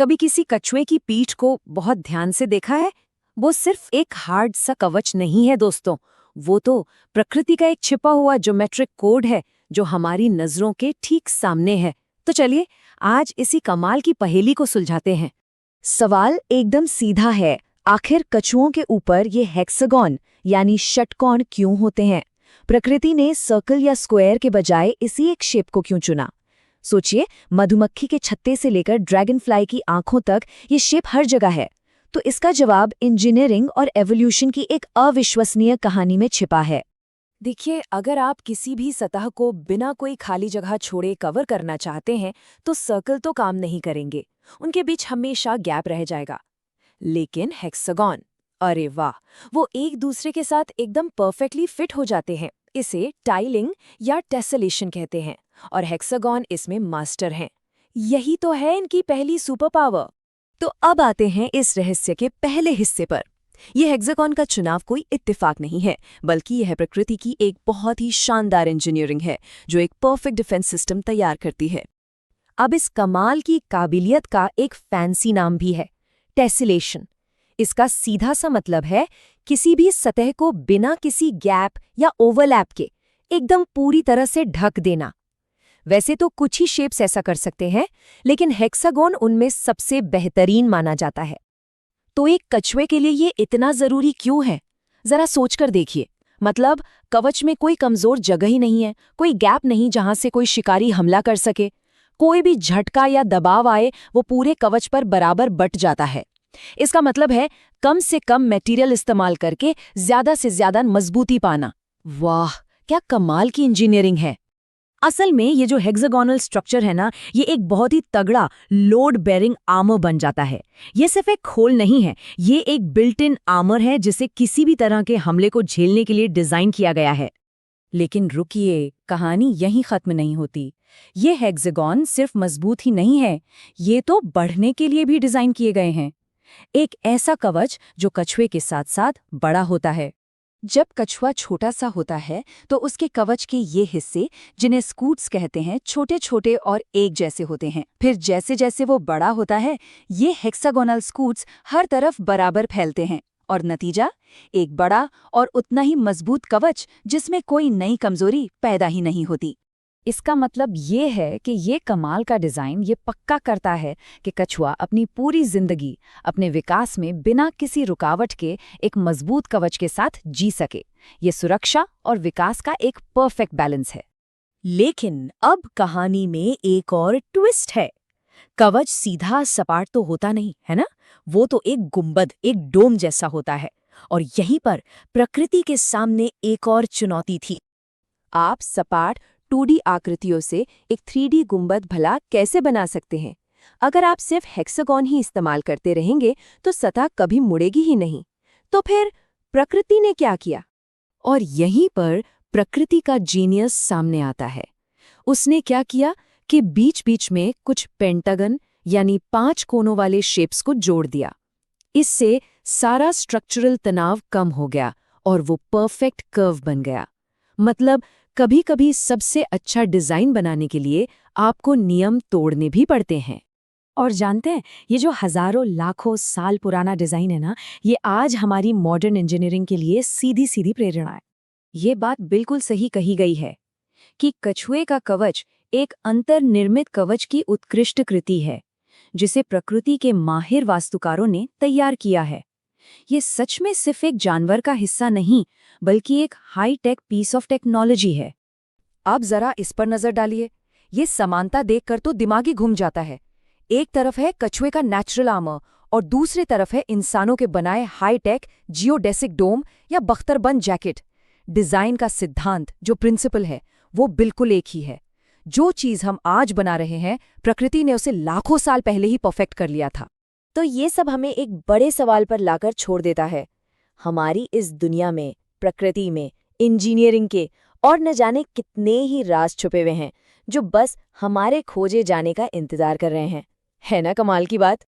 कभी किसी कछुए की पीठ को बहुत ध्यान से देखा है? वो सिर्फ एक हार्ड सा कवच नहीं है दोस्तों, वो तो प्रकृति का एक छिपा हुआ ज्योमेट्रिक कोड है जो हमारी नजरों के ठीक सामने है। तो चलिए आज इसी कमाल की पहेली को सुलझाते हैं। सवाल एकदम सीधा है, आखिर कछुओं के ऊपर ये हेक्सागन यानी षटकोण क्यों होते हैं? प्रकृति ने सर्कल या स्क्वायर के बजाय इसी एक शेप को क्यों चुना? सोचिए, मधुमक्खी के छत्ते से लेकर ड्रैगन फ्लाई की आंखों तक ये शेप हर जगह है। तो इसका जवाब इंजीनियरिंग और एवोल्यूशन की एक अविश्वसनीय कहानी में छिपा है। देखिए, अगर आप किसी भी सतह को बिना कोई खाली जगह छोड़े कवर करना चाहते हैं तो सर्कल तो काम नहीं करेंगे, उनके बीच हमेशा गैप रह जाएगा। लेकिन हेक्सागन, अरे वाह, वो एक दूसरे के साथ एकदम परफेक्टली फिट हो जाते हैं। इसे टाइलिंग या टेसलेशन कहते हैं और हेक्सागन इसमें मास्टर हैं। यही तो है इनकी पहली सुपर पावर। तो अब आते हैं इस रहस्य के पहले हिस्से पर। यह हेक्सागन का चुनाव कोई इत्तेफाक नहीं है, बल्कि यह प्रकृति की एक बहुत ही शानदार इंजीनियरिंग है जो एक परफेक्ट डिफेंस सिस्टम तैयार करती है। अब इस कमाल की काबिलियत का एक फैंसी नाम भी है, टेसलेशन। इसका सीधा सा मतलब है किसी भी सतह को बिना किसी गैप या ओवरलैप के एकदम पूरी तरह से ढक देना। वैसे तो कुछ ही शेप्स ऐसा कर सकते हैं, लेकिन हेक्सागन उनमें सबसे बेहतरीन माना जाता है। तो एक कछुए के लिए ये इतना जरूरी क्यों है? जरा सोचकर देखिए। मतलब कवच में कोई कमजोर जगह ही नहीं है, कोई गैप नहीं जहां से कोई शिकारी हमला कर सके। कोई भी झटका या दबाव आए वो पूरे कवच पर बराबर बट जाता है। इसका मतलब है कम से कम मटेरियल इस्तेमाल करके ज्यादा से ज्यादा मजबूती पाना। वाह, क्या कमाल की इंजीनियरिंग है! असल में ये जो हेक्सागोनल स्ट्रक्चर है ना, ये एक बहुत ही तगड़ा लोड बेरिंग आर्मर बन जाता है। ये सिर्फ एक खोल नहीं है, ये एक बिल्ट इन आर्मर है जिसे किसी भी तरह के हमले को झेलने के लिए डिजाइन किया गया है। लेकिन रुकिए, कहानी यहीं खत्म नहीं होती। ये हेक्सागन सिर्फ मजबूत ही नहीं है, ये तो बढ़ने के लिए भी डिजाइन किए गए हैं। एक ऐसा कवच जो कछुए के साथ साथ बड़ा होता है। जब कछुआ छोटा सा होता है तो उसके कवच के ये हिस्से, जिन्हें स्कूट्स कहते हैं, छोटे छोटे और एक जैसे होते हैं। फिर जैसे जैसे वो बड़ा होता है, ये हेक्सागोनल स्कूट्स हर तरफ बराबर फैलते हैं और नतीजा एक बड़ा और उतना ही मजबूत कवच जिसमें कोई नई कमजोरी पैदा ही नहीं होती। इसका मतलब ये है कि ये कमाल का डिज़ाइन ये पक्का करता है कि कछुआ अपनी पूरी जिंदगी अपने विकास में बिना किसी रुकावट के एक मजबूत कवच के साथ जी सके। ये सुरक्षा और विकास का एक परफेक्ट बैलेंस है। लेकिन अब कहानी में एक और ट्विस्ट है। कवच सीधा सपाट तो होता नहीं है ना, वो तो एक गुंबद, एक डोम जैसा होता है। और यहीं पर प्रकृति के सामने एक और चुनौती थी। आप सपाट 2D आकृतियों से एक 3D गुंबद भला कैसे बना सकते हैं? अगर आप सिर्फ हेक्सागन ही इस्तेमाल करते रहेंगे तो सतह कभी मुड़ेगी ही नहीं। तो फिर प्रकृति ने क्या किया? और यहीं पर प्रकृति का जीनियस सामने आता है। उसने क्या किया कि बीच बीच में कुछ पेंटागन यानी 5 कोनों वाले शेप्स को जोड़ दिया। इससे सारा स्ट्रक्चरल तनाव कम हो गया और वो परफेक्ट कर्व बन गया। मतलब कभी कभी सबसे अच्छा डिजाइन बनाने के लिए आपको नियम तोड़ने भी पड़ते हैं। और जानते हैं, ये जो हजारों लाखों साल पुराना डिजाइन है ना, ये आज हमारी मॉडर्न इंजीनियरिंग के लिए सीधी सीधी प्रेरणा है। ये बात बिल्कुल सही कही गई है कि कछुए का कवच एक अंतर्निर्मित कवच की उत्कृष्ट कृति है जिसे प्रकृति के माहिर वास्तुकारों ने तैयार किया है। ये सच में सिर्फ एक जानवर का हिस्सा नहीं, बल्कि एक high tech piece of technology है। अब जरा इस पर नजर डालिए। ये समानता देखकर तो दिमाग ही घूम जाता है। एक तरफ है कछुए का नेचुरल आर्मर और दूसरी तरफ है इंसानों के बनाए हाई टेक जियोडेसिक डोम या बख्तरबंद जैकेट। डिजाइन का सिद्धांत, जो प्रिंसिपल है, वो बिल्कुल एक ही है। जो चीज हम आज बना रहे हैं, प्रकृति ने उसे लाखों साल पहले ही परफेक्ट कर लिया था। तो ये सब हमें एक बड़े सवाल पर लाकर छोड़ देता है। हमारी इस दुनिया में, प्रकृति में, इंजीनियरिंग के और न जाने कितने ही राज छुपे हुए हैं जो बस हमारे खोजे जाने का इंतजार कर रहे हैं। है ना कमाल की बात?